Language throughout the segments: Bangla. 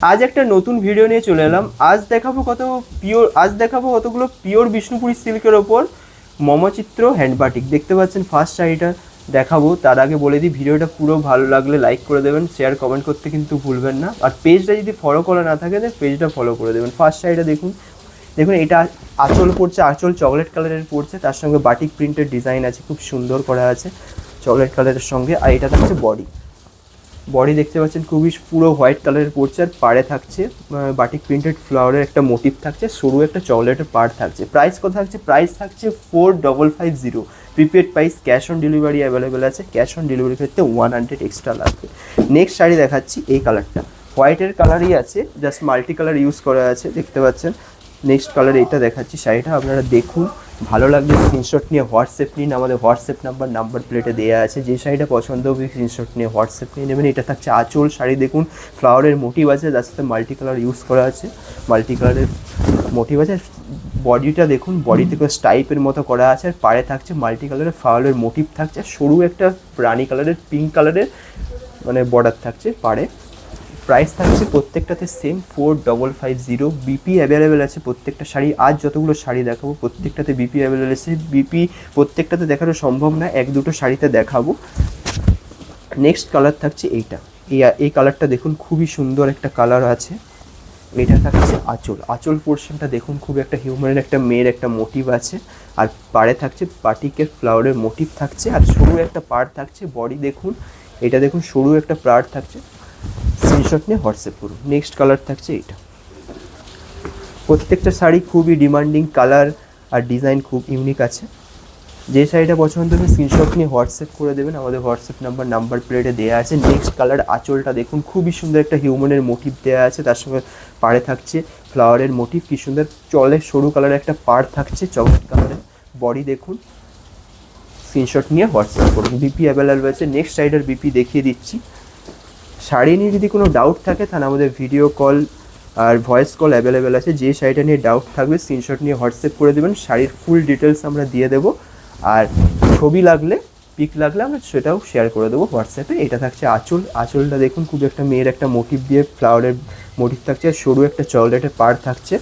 আজ একটা নতুন ভিডিও নিয়ে চলে এলাম। আজ দেখাবো কতগুলো পিওর বিষ্ণুপুরি সিল্কের ওপর মমচিত্র হ্যান্ড বাটিক। দেখতে পাচ্ছেন ফার্স্ট শাড়িটা দেখাবো। তার আগে বলে দিই, ভিডিওটা পুরো ভালো লাগলে লাইক করে দেবেন, শেয়ার কমেন্ট করতে কিন্তু ভুলবেন না। আর পেজটা যদি ফলো করা না থাকে তাহলে পেজটা ফলো করে দেবেন। ফার্স্ট শাড়িটা দেখুন, দেখুন এটা আঁচল পড়ছে, আঁচল চকলেট কালারের পড়ছে, তার সঙ্গে বাটিক প্রিন্টের ডিজাইন আছে, খুব সুন্দর করা আছে চকলেট কালারের সঙ্গে। আর এটা থাকছে বডি। বডি দেখতে পাচ্ছেন খুবই পুরো হোয়াইট কালারের পড়ছে, আর পাড়ে থাকছে বাটিক প্রিন্টেড ফ্লাওয়ারের একটা মোটিভ থাকছে, সরু একটা চকলেটের পাড় থাকছে। প্রাইস কত থাকছে? প্রাইস থাকছে 4550। Prepaid price, cash on delivery available আছে। ক্যাশ অন ডেলিভারির ক্ষেত্রে 100 এক্সট্রা লাগবে। নেক্সট শাড়ি দেখাচ্ছি, এই কালারটা হোয়াইটের কালারই আছে, জাস্ট মাল্টি কালার ইউজ করা আছে, দেখতে পাচ্ছেন। নেক্সট কালার এটা দেখাচ্ছি শাড়িটা, আপনারা দেখুন, ভালো লাগলে স্ক্রিনশট নিয়ে হোয়াটসঅ্যাপ নিন। আমাদের হোয়াটসঅ্যাপ নাম্বার প্লেটে দেওয়া আছে। যে শাড়িটা পছন্দ হবে স্ক্রিনশট নিয়ে হোয়াটসঅ্যাপ নিয়ে নেবেন। এটা থাকছে আঁচল। শাড়ি দেখুন, ফ্লাওয়ারের মোটিভ আছে, তার সাথে মাল্টি কালার ইউজ করা আছে, মাল্টি কালারের মোটিভ আছে। বডিটা দেখুন, বডিতে স্টাইপের মতো করা আছে, আর পাড়ে থাকছে মাল্টি কালারের ফ্লাওয়ারের মোটিভ থাকছে, সরু একটা রানি কালারের পিঙ্ক কালারের মানে বর্ডার থাকছে পাড়ে। প্রাইস থাকছে প্রত্যেকটাতে সেম 4550। বিপি অ্যাভেলেবেল আছে প্রত্যেকটা শাড়ি। আজ যতগুলো শাড়ি দেখাবো প্রত্যেকটাতে বিপি অ্যাভেলেবেল আছে। বিপি প্রত্যেকটাতে দেখানো সম্ভব না, এক দুটো শাড়িতে দেখাবো। নেক্সট কালার থাকছে এইটা। এই কালারটা দেখুন, খুবই সুন্দর একটা কালার আছে। এটা থাকছে আঁচল। আঁচল পোর্শনটা দেখুন, খুব একটা হিউম্যানের একটা মেয়ের একটা মোটিভ আছে, আর পাড়ে থাকছে বাটিকের ফ্লাওয়ারের মোটিভ থাকছে, আর সরু একটা পাড় থাকছে। বডি দেখুন, এটা দেখুন, সরু একটা পাড় থাকছে। স্ক্রিনশট নিয়ে হোয়াটসঅ্যাপ করুন। নেক্সট কালার থাকছে এইটা। প্রত্যেকটা শাড়ি খুবই ডিমান্ডিং কালার আর ডিজাইন খুব ইউনিক আছে। যে শাড়িটা পছন্দ হবে স্ক্রিনশট নিয়ে হোয়াটসঅ্যাপ করে দেবেন। আমাদের হোয়াটসঅ্যাপ নাম্বার প্লেটে দেওয়া আছে। নেক্সট কালার আঁচলটা দেখুন, খুবই সুন্দর একটা হিউম্যানের মোটিভ দেওয়া আছে, তার সঙ্গে পাড়ে থাকছে ফ্লাওয়ারের মোটিভ, কি সুন্দর চলে সরু কালারের একটা পাড় থাকছে চকলেট কালারের। বডি দেখুন, স্ক্রিনশট নিয়ে হোয়াটসঅ্যাপ করুন। বিপি অ্যাভেলেবেল আছে। নেক্সট শাড়িটার বিপি দেখিয়ে দিচ্ছি। শাড়ি নিয়ে যদি কোনো ডাউট থাকে তাহলে আমাদের ভিডিও কল আর ভয়েস কল অ্যাভেলেবেল আছে। যে শাড়িটা নিয়ে ডাউট থাকবে স্ক্রিনশট নিয়ে হোয়াটসঅ্যাপ করে দেবেন, শাড়ির ফুল ডিটেলস আমরা দিয়ে দেবো। আর ছবি লাগলে, পিক লাগলে আমরা সেটাও শেয়ার করে দেবো হোয়াটসঅ্যাপে। এটা থাকছে আঁচল। আঁচলটা দেখুন, খুব একটা মেয়ের একটা মোটিভ দিয়ে ফ্লাওয়ারের মোটিভ থাকছে, আর সরু একটা চকলেটের পাড় থাকছে।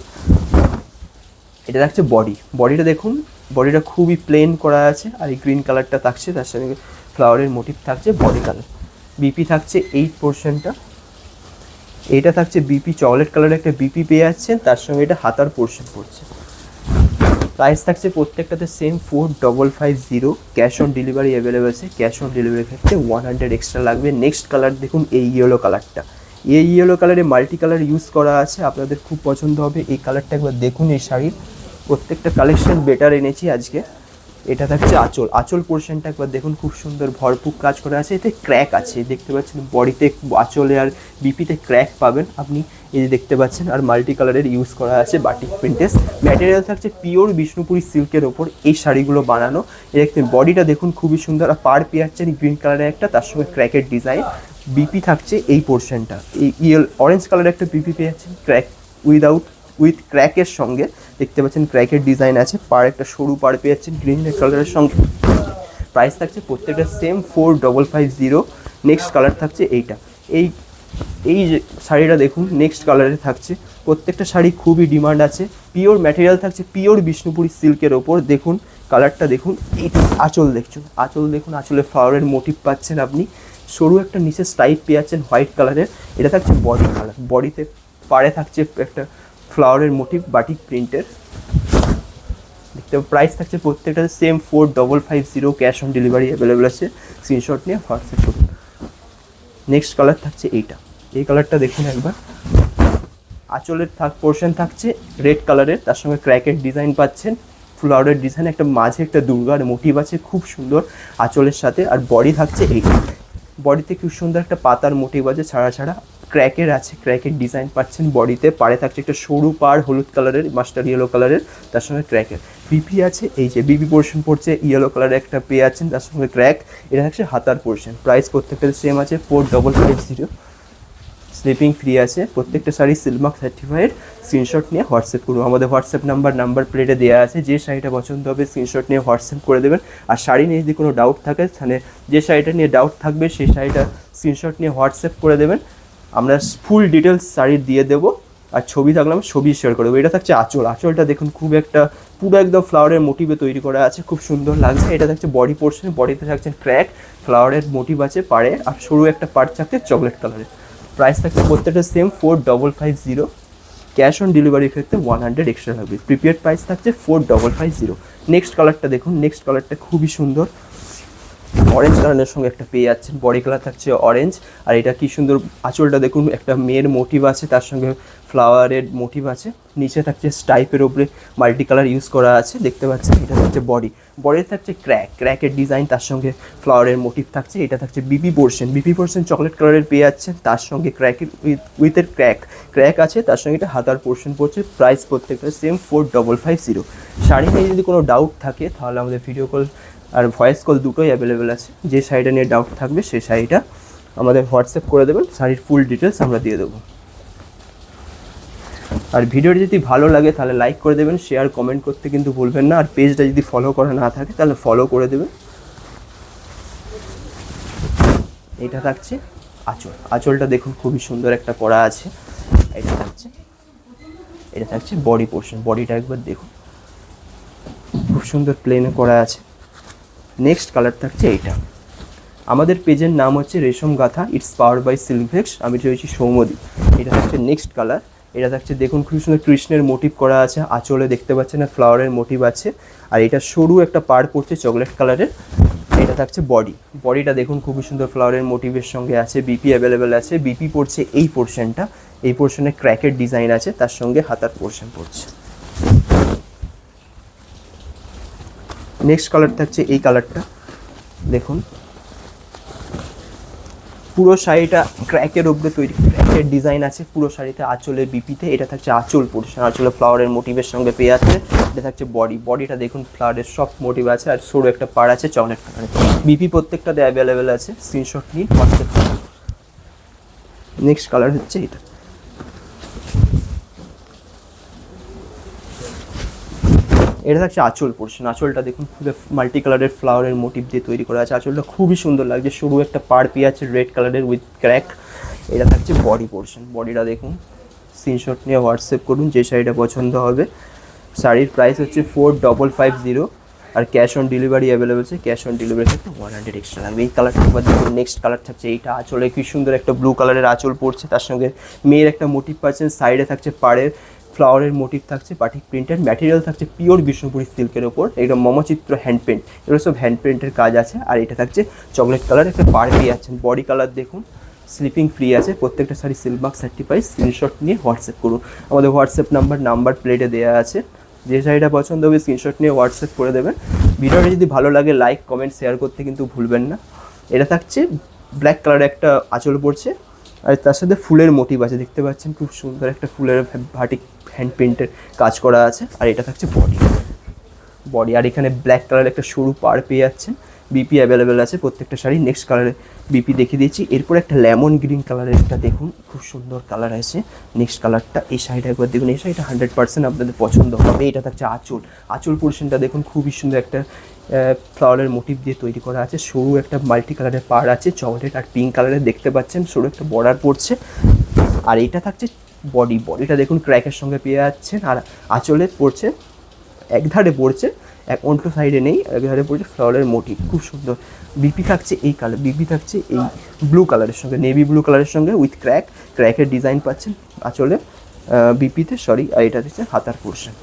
এটা থাকছে বডি। বডিটা দেখুন, বডিটা খুবই প্লেন করা আছে, আর এই গ্রিন কালারটা থাকছে, তার সঙ্গে ফ্লাওয়ারের মোটিভ থাকছে, বডি কালার। বিপি থাকছে এই পোর্শনটা। এটা থাকছে বিপি, চকলেট কালারের একটা বিপি পেয়ে যাচ্ছেন, তার সঙ্গে এটা হাতার পোর্শন পড়ছে। প্রাইস থাকছে প্রত্যেকটাতে same 4550। Cash on delivery available আছে। ক্যাশ অন ডেলিভারির ক্ষেত্রে 100 এক্সট্রা লাগবে। নেক্সট কালার দেখুন, এই ইয়েলো কালারটা। এই ইয়েলো কালারে মাল্টি কালার ইউজ করা আছে, আপনাদের খুব পছন্দ হবে এই কালারটা। একবার দেখুন, এই শাড়ির প্রত্যেকটা কালেকশন বেটার এনেছি আজকে। এটা থাকছে আঁচল। আঁচল পোর্শনটা একবার দেখুন, খুব সুন্দর ভরপুর কাজ করা আছে। এতে ক্র্যাক আছে, দেখতে পাচ্ছেন বডিতে, আঁচলে আর বিপিতে ক্র্যাক পাবেন আপনি, এই যে দেখতে পাচ্ছেন। আর মাল্টি কালারের ইউজ করা আছে বাটিক প্রিন্টেস। ম্যাটেরিয়াল থাকছে পিওর বিষ্ণুপুরি সিল্কের ওপর এই শাড়িগুলো বানানো। এই দেখতে বডিটা দেখুন, খুবই সুন্দর, আর পাড় পেয়ে যাচ্ছেন গ্রিন কালারের একটা, তার সঙ্গে ক্র্যাকের ডিজাইন। বিপি থাকছে এই পোর্শনটা, এই অরেঞ্জ কালারের একটা বিপি পেয়ে যাচ্ছেন, ক্র্যাক উইথ ক্র্যাকের সঙ্গে, দেখতে পাচ্ছেন ক্র্যাকের ডিজাইন আছে। পাড় একটা সরু পাড় পেয়ে যাচ্ছেন গ্রিন কালারের সঙ্গে। প্রাইস থাকছে প্রত্যেকটা সেম 4550। নেক্সট কালার থাকছে এইটা। এই এই যে শাড়িটা দেখুন, নেক্সট কালারে থাকছে। প্রত্যেকটা শাড়ি খুবই ডিমান্ড আছে। পিওর ম্যাটেরিয়াল থাকছে, পিওর বিষ্ণুপুরি সিল্কের ওপর। দেখুন কালারটা দেখুন, এই আঁচল দেখছেন, আঁচল দেখুন, আঁচলে ফ্লাওয়ারের মোটিভ পাচ্ছেন আপনি, সরু একটা নিচে স্টাইপ পেয়ে যাচ্ছেন হোয়াইট কালারের। এটা থাকছে বডি কালার। বডিতে পাড়ে থাকছে একটা ফ্লাওয়ারের মোটিভ বাটিক প্রিন্টের। দেখতে প্রাইস থাকছে প্রত্যেকটা same 4550। Cash on delivery available আছে। স্ক্রিনশট নিয়ে হোয়াটসঅ্যাপ করুন। নেক্সট কালার থাকছে এইটা। এই কালারটা দেখুন একবার। আঁচলের পোর্শন থাকছে রেড কালারের, তার সঙ্গে ক্র্যাকের ডিজাইন পাচ্ছেন, ফ্লাওয়ারের ডিজাইন, একটা মাঝে একটা দুর্গার মোটিভ আছে, খুব সুন্দর আঁচলের সাথে। আর বডি থাকছে এইটা। বডিতে খুব সুন্দর একটা পাতার মোটিভ আছে, ছাড়া ছাড়া ক্র্যাকের আছে, ক্র্যাকের ডিজাইন পাচ্ছেন বডিতে। পাড়ে থাকছে একটা সরু পাড় হলুদ কালারের, মাস্টার ইয়েলো কালারের, তার সঙ্গে ক্র্যাকের বিপি আছে। এই যে বিপি পোর্শন পড়ছে ইয়েলো কালারের একটা পেয়ে আছেন, তার সঙ্গে ক্র্যাক। এটা থাকছে হাতার পোর্শন। প্রাইস প্রত্যেকটা সেম আছে 4550। স্লিপিং ফ্রি আছে। প্রত্যেকটা শাড়ি সিলমার্ক সার্টিফাইড। স্ক্রিনশট নিয়ে হোয়াটসঅ্যাপ করুন। আমাদের হোয়াটসঅ্যাপ নাম্বার প্লেটে দেওয়া আছে। যে শাড়িটা পছন্দ হবে স্ক্রিনশট নিয়ে হোয়াটসঅ্যাপ করে দেবেন। আর শাড়ি নিয়ে যদি কোনো ডাউট থাকে, তাহলে যে শাড়িটা নিয়ে ডাউট থাকবে সেই শাড়িটা স্ক্রিনশট নিয়ে হোয়াটসঅ্যাপ করে দেবেন। আমরা ফুল ডিটেলস শাড়ির দিয়ে দেবো, আর ছবি থাকলে আমি ছবি শেয়ার করে দেবো। এটা থাকছে আঁচল, আঁচলটা দেখুন খুব একটা পুরো একদম ফ্লাওয়ারের মোটিভে তৈরি করা আছে, খুব সুন্দর লাগছে। এটা থাকছে বডি পোর্শন, বডিতে থাকছে ক্র্যাক, ফ্লাওয়ারের মোটিভ আছে পাড়ে, আর সরু একটা পার্ট থাকছে চকলেট কালারের। প্রাইস থাকছে প্রত্যেকটা সেম 4550। ক্যাশ অন ডেলিভারির ক্ষেত্রে 100 এক্সট্রা লাগবে। প্রিপেড প্রাইস থাকছে 4550। নেক্সট কালারটা দেখুন, নেক্সট কালারটা খুবই সুন্দর, অরেঞ্জ কালারের সঙ্গে একটা পেয়ে যাচ্ছেন। বডি কালার থাকছে অরেঞ্জ, আর এটা কি সুন্দর আঁচলটা দেখুন, একটা মেয়ের মোটিভ আছে, তার সঙ্গে ফ্লাওয়ারের মোটিভ আছে। নিচে থাকছে স্টাইপের ওপরে মাল্টি কালার ইউজ করা আছে, দেখতে পাচ্ছেন। এটা থাকছে বডি, বডিতে থাকছে ক্র্যাকের ডিজাইন, তার সঙ্গে ফ্লাওয়ারের মোটিভ থাকছে। এটা থাকছে বিপি পোর্শন চকলেট কালারের পেয়ে যাচ্ছেন, তার সঙ্গে ক্র্যাকের উইথের ক্র্যাক আছে, তার সঙ্গে এটা হাতার পোর্শন পড়ছে। প্রাইস প্রত্যেকটা সেম 4550। শাড়ি নিয়ে যদি কোনো ডাউট থাকে তাহলে আমাদের ভিডিও কল আর ভয়েস কল দুটোই অ্যাভেলেবেল আছে। যে শাড়িটা নিয়ে ডাউট থাকবে সেই শাড়িটা আমাদের হোয়াটসঅ্যাপ করে দেবেন, শাড়ির ফুল ডিটেলস আমরা দিয়ে দেবো। আর ভিডিওটি যদি ভালো লাগে তাহলে লাইক করে দেবেন, শেয়ার কমেন্ট করতে কিন্তু ভুলবেন না। আর পেজটা যদি ফলো করা না থাকে তাহলে ফলো করে দেবেন। এটা থাকছে আঁচল, আঁচলটা দেখুন খুবই সুন্দর একটা করা আছে। এটা থাকছে বডি পোর্শন, বডিটা একবার দেখুন খুব সুন্দর প্লেনে করা আছে। নেক্সট কালার থাকছে এইটা। আমাদের পেজের নাম হচ্ছে Resham Gatha, it's power by সিলভেক্স। আমি রয়েছি সৌমদীপ। এটা থাকছে নেক্সট কালার। এটা থাকছে দেখুন খুব সুন্দর কৃষ্ণের মোটিভ করা আছে, আঁচলে দেখতে পাচ্ছেন না ফ্লাওয়ারের মোটিভ আছে, আর এটা সরু একটা পাড় পড়ছে চকলেট কালারের। এটা থাকছে বডিটা দেখুন খুবই সুন্দর ফ্লাওয়ারের মোটিভের সঙ্গে আছে। বিপি অ্যাভেলেবেল আছে, বিপি পড়ছে এই পোর্শনটা, এই পোর্শনে ক্র্যাকের ডিজাইন আছে, তার সঙ্গে হাতার পোর্শন পড়ছে। নেক্সট কালার থাকছে এই কালারটা, দেখুন পুরো শাড়িটা ক্র্যাকের উপরে তৈরি, ক্র্যাকের ডিজাইন আছে পুরো শাড়িতে, আঁচলে বিপিতে। এটা থাকছে আঁচল পোর্শন, আঁচলে ফ্লাওয়ারের মোটিভের সঙ্গে পেয়ে আছে। এটা থাকছে বডিটা দেখুন ফ্লাওয়ারের সব মোটিভ আছে, আর সরু একটা পাড় আছে চকলেট কালারের। বিপি প্রত্যেকটাতে অ্যাভেলেবেল আছে, স্ক্রিনশট নিন হোয়াটসঅ্যাপ করুন। নেক্সট কালার হচ্ছে এটা। এটা থাকছে আঁচল পোর্শন, আঁচলটা দেখুন খুবই মাল্টি কালারের ফ্লাওয়ারের মোটিভ দিয়ে তৈরি করা আছে। আঁচলটা খুবই সুন্দর লাগছে, সরু একটা পাড় পেয়ে আছে রেড কালারের উইথ ক্র্যাক। এটা থাকছে বডি পোর্শন, বডিটা দেখুন, স্ক্রিনশট নিয়ে হোয়াটসঅ্যাপ করুন যে শাড়িটা পছন্দ হবে। শাড়ির প্রাইস হচ্ছে 4550, আর ক্যাশ অন ডেলিভারি অ্যাভেলেবেল আছে। ক্যাশ অন ডেলিভারি থাকতে 100 এক্সট্রা লাগবে। এই কালারটা একবার দেখুন। নেক্সট কালার থাকছে এইটা, আঁচলে কি সুন্দর একটা ব্লু কালারের আঁচল পড়ছে, তার সঙ্গে মেয়ের একটা মোটিভ পাচ্ছেন, সাইডে থাকছে পাড়ের ফ্লাওয়ারের মোটিভ থাকছে, বাটিক প্রিন্টেড। ম্যাটেরিয়াল থাকছে পিওর বিষ্ণুপুরি সিল্কের ওপর, এটা মমচিত্র হ্যান্ড পেন্ট, এগুলো সব হ্যান্ড পেন্টের কাজ আছে। আর এটা থাকছে চকলেট কালার, একটা পাড় পেয়ে যাচ্ছেন। বডি কালার দেখুন স্লিপিং ফ্রি আছে, প্রত্যেকটা শাড়ি সিলমার্ক সার্টিফাইড। স্ক্রিনশট নিয়ে হোয়াটসঅ্যাপ করুন, আমাদের হোয়াটসঅ্যাপ নাম্বার প্লেটে দেওয়া আছে। যে শাড়িটা পছন্দ হবে স্ক্রিনশট নিয়ে হোয়াটসঅ্যাপ করে দেবেন। ভিডিওটা যদি ভালো লাগে লাইক কমেন্ট শেয়ার করতে কিন্তু ভুলবেন না। এটা থাকছে ব্ল্যাক কালারের একটা আঁচল পড়ছে, আর তার সাথে ফুলের মোটিভ আছে, দেখতে পাচ্ছেন খুব সুন্দর একটা ফুলের ভাটিক হ্যান্ড পেন্টের কাজ করা আছে। আর এটা থাকছে বডি, আর এখানে ব্ল্যাক কালারের একটা সরু পাড় পেয়ে যাচ্ছেন। বিপি অ্যাভেলেবেল আছে প্রত্যেকটা শাড়ি। নেক্সট কালারে বিপি দেখিয়ে দিয়েছি। এরপর একটা লেমন গ্রিন কালারের একটা দেখুন খুব সুন্দর কালার আছে। নেক্সট কালারটা, এই শাড়িটা একবার দেখুন, এই শাড়িটা 100% আপনাদের পছন্দ হবে। এটা থাকছে আঁচল পোর্শনটা দেখুন খুবই সুন্দর একটা ফ্লাওয়ারের মোটিভ দিয়ে তৈরি করা আছে। সরু একটা মাল্টি কালারের পাড় আছে, চকলেট আর পিঙ্ক কালারের দেখতে পাচ্ছেন, সরু একটা বর্ডার পড়ছে। আর এইটা থাকছে বডিটা দেখুন ক্র্যাকের সঙ্গে পেয়ে যাচ্ছেন। আর আঁচলে পড়ছে, একধারে পড়ছে, অন্য সাইডে নেই, একধারে পড়ছে ফ্লাওয়ারের মোটিভ, খুব সুন্দর। বিপি থাকছে এই কালার, বিপি থাকছে এই ব্লু কালারের সঙ্গে, নেভি ব্লু কালারের সঙ্গে উইথ ক্র্যাকের ডিজাইন পাচ্ছেন আঁচলে বিপিতে, আর এটা হচ্ছে হাতার পোর্শন।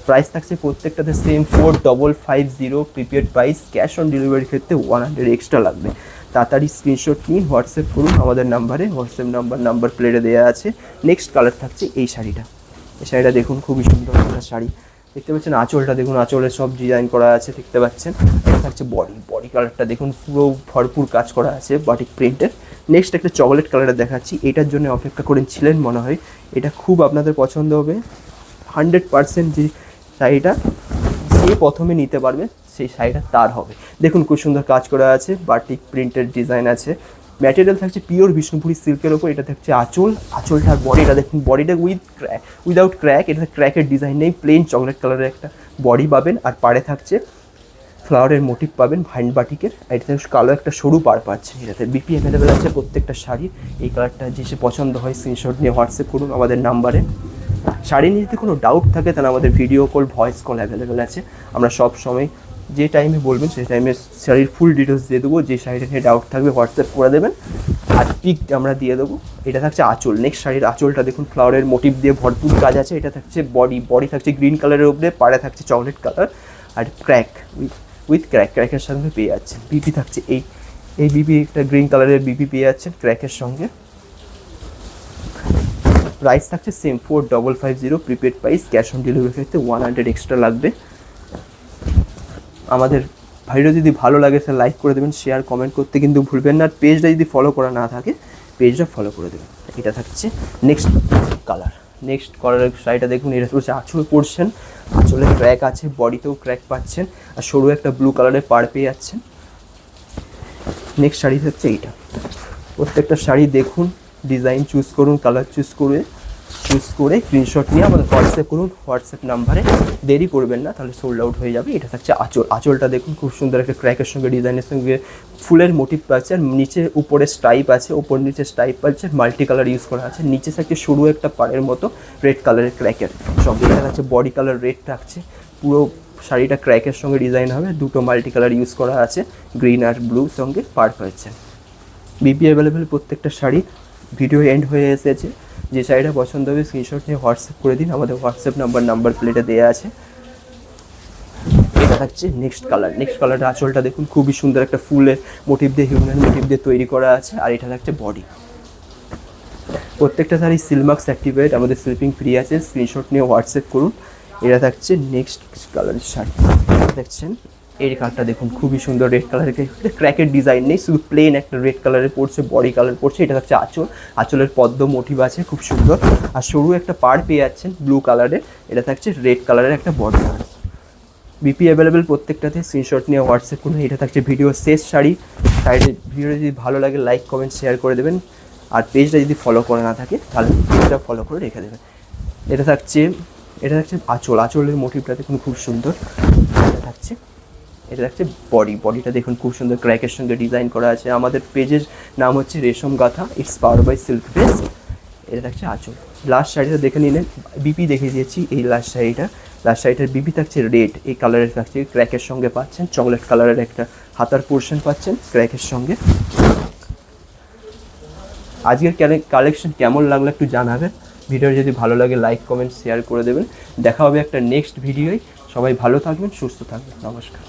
প্রাইস থাকছে প্রত্যেকটাতে same 4550 prepaid price. Cash on ডেলিভারির ক্ষেত্রে 100 এক্সট্রা লাগবে। তাড়াতাড়ি স্ক্রিনশট নিন হোয়াটসঅ্যাপ করুন আমাদের নাম্বারে, হোয়াটসঅ্যাপ নাম্বার প্লেটে দেওয়া আছে। নেক্সট কালার থাকছে এই শাড়িটা দেখুন খুবই সুন্দর একটা শাড়ি, দেখতে পাচ্ছেন। আঁচলটা দেখুন, আঁচলে সব ডিজাইন করা আছে দেখতে পাচ্ছেন। এটা থাকছে বডি কালারটা দেখুন পুরো ভরপুর কাজ করা আছে বাটিক প্রিন্টের। নেক্সট একটা চকলেট কালারের দেখাচ্ছি, এটার জন্য অপেক্ষা করেছিলেন মনে হয়। এটা খুব আপনাদের পছন্দ হবে 100%। যে শাড়িটা যে প্রথমে নিতে পারবে সেই শাড়িটা তার হবে। দেখুন খুব সুন্দর কাজ করা আছে, বাটিক প্রিন্টের ডিজাইন আছে। ম্যাটেরিয়াল থাকছে পিওর বিষ্ণুপুরি সিল্কের ওপর। এটা থাকছে আঁচলটা আর বডিটা দেখুন, বডিটা উইদাউট ক্র্যাক, এটা ক্র্যাকের ডিজাইন নেই, প্লেন চকলেট কালারের একটা বডি পাবেন। আর পাড়ে থাকছে ফ্লাওয়ারের মোটিভ পাবেন ভাইন বাটিকের। এটাতে কালো একটা সরু পাড় পাচ্ছেন। এটাতে বিপি অ্যাভেলেবেল আছে প্রত্যেকটা শাড়ি। এই কালারটা যে সে পছন্দ হয় স্ক্রিনশট নিয়ে হোয়াটসঅ্যাপ করুন আমাদের নাম্বারে। শাড়ি নিয়ে যদি কোনো ডাউট থাকে তাহলে আমাদের video call, voice call available আছে। আমরা সব সময় যে টাইমে বলবেন সেই টাইমে শাড়ির ফুল ডিটেলস দিয়ে দেবো। যে শাড়িটা নিয়ে ডাউট থাকবে হোয়াটসঅ্যাপ করে দেবেন, আর পিক আমরা দিয়ে দেবো। এটা থাকছে আঁচল। নেক্সট শাড়ির আঁচলটা দেখুন, ফ্লাওয়ারের মোটিভ দিয়ে ভরপুর কাজ আছে। এটা থাকছে বডি থাকছে গ্রিন কালারের উপরে, পাড়ে থাকছে চকলেট কালার, আর ক্র্যাক উইথ ক্র্যাকের সঙ্গে পেয়ে যাচ্ছেন। বিপি থাকছে এই বিপি একটা গ্রিন কালারের বিপি পেয়ে যাচ্ছেন ক্র্যাকের সঙ্গে। প্রাইস থাকছে same 4550 prepaid price. Cash on delivery ক্ষেত্রে 100 এক্সট্রা লাগবে। আমাদের ভিডিও যদি ভালো লাগে তাহলে লাইক করে দেবেন, শেয়ার কমেন্ট করতে কিন্তু ভুলবেন না। আর পেজটা যদি ফলো করা না থাকে পেজটা ফলো করে দেবেন। এটা থাকছে নেক্সট কালারের শাড়িটা দেখুন। এটা হচ্ছে আঁচল পড়ছেন, আঁচলে ক্র্যাক আছে, বডিতেও ক্র্যাক পাচ্ছেন, আর সরু একটা ব্লু কালারের পাড় পেয়ে যাচ্ছেন। নেক্সট শাড়ি হচ্ছে এইটা। প্রত্যেকটা শাড়ি দেখুন, ডিজাইন চুজ করুন, কালার চুজ করে স্ক্রিনশট নিয়ে আমাদের হোয়াটসঅ্যাপ করুন। হোয়াটসঅ্যাপ নাম্বারে দেরি করবেন না, তাহলে সোল্ড আউট হয়ে যাবে। এটা থাকছে আঁচলটা দেখুন, খুব সুন্দর একটা ক্র্যাকের সঙ্গে ডিজাইনের সঙ্গে ফুলের মোটিভ পাচ্ছে, আর নিচে উপরে স্টাইপ আছে, ওপর নিচে স্টাইপ পাচ্ছে, মাল্টি কালার ইউজ করা আছে। নিচে থাকছে সরু একটা পাড়ের মতো রেড কালারের ক্র্যাকের সঙ্গে। এটা থাকছে বডি কালার রেড থাকছে। পুরো শাড়িটা ক্র্যাকের সঙ্গে ডিজাইন হবে, দুটো মাল্টি কালার ইউজ করা আছে, গ্রিন আর ব্লু সঙ্গে পাড় পাচ্ছে। বিপি অ্যাভেলেবেল প্রত্যেকটা শাড়ি। ভিডিও এন্ড হয়ে এসেছে। যে শাড়িটা পছন্দ হবে স্ক্রিনশট নিয়ে হোয়াটসঅ্যাপ করে দিন। আমাদের হোয়াটসঅ্যাপ নাম্বার প্লেটে দেওয়া আছে। এটা থাকছে নেক্সট কালারটা আঁচলটা দেখুন, খুবই সুন্দর একটা ফুলের মোটিভ দিয়ে, হিউম্যান মোটিভ দিয়ে তৈরি করা আছে। আর এটা থাকছে বডি। প্রত্যেকটা শাড়ি সিলমার্কস অ্যাক্টিভেট, আমাদের স্লিপিং ফ্রি আছে। স্ক্রিনশট নিয়ে হোয়াটসঅ্যাপ করুন। এটা থাকছে নেক্সট কালারের শাড়ি। দেখছেন এই কালারটা দেখুন, খুবই সুন্দর রেড কালারের, ক্র্যাকের ডিজাইন নেই, শুধু প্লেন একটা রেড কালারের পড়ছে, বডি কালার পড়ছে। এটা হচ্ছে আঁচলের পদ্ম মোটিভ আছে খুব সুন্দর, আর সরু একটা পাড় পেয়ে যাচ্ছেন ব্লু কালারের। এটা থাকছে রেড কালারের একটা বডি। বিপি অ্যাভেলেবেল প্রত্যেকটাতে। স্ক্রিনশট নিয়ে হোয়াটসঅ্যাপ করুন। এটা থাকছে ভিডিও শেষ শাড়ির ভিডিওটা যদি ভালো লাগে লাইক কমেন্ট শেয়ার করে দেবেন। আর পেজটা যদি ফলো করে না থাকে তাহলে পেজটা ফলো করে রেখে দেবেন। এটা থাকছে আঁচলের মোটিভটা দেখুন খুব সুন্দর। এটা থাকছে বডিটা দেখুন খুব সুন্দর, ক্র্যাকের সঙ্গে ডিজাইন করা আছে। আমাদের পেজের নাম হচ্ছে Resham Gatha, it's power by silk base. এটা থাকছে আঁচল। লাস্ট শাড়িটা দেখে নিলেন, বিপি দেখে দিয়েছি। এই লাস্ট শাড়িটার বিপি থাকছে রেড, এই কালারের থাকছে, ক্র্যাকের সঙ্গে পাচ্ছেন চকলেট কালারের একটা হাতার পোর্শন পাচ্ছেন ক্র্যাকের সঙ্গে। আজকের কালেকশন কেমন লাগলো একটু জানাবেন। ভিডিও যদি ভালো লাগে লাইক কমেন্ট শেয়ার করে দেবেন। দেখা হবে একটা নেক্সট ভিডিওয়। সবাই ভালো থাকবেন, সুস্থ থাকবেন। নমস্কার।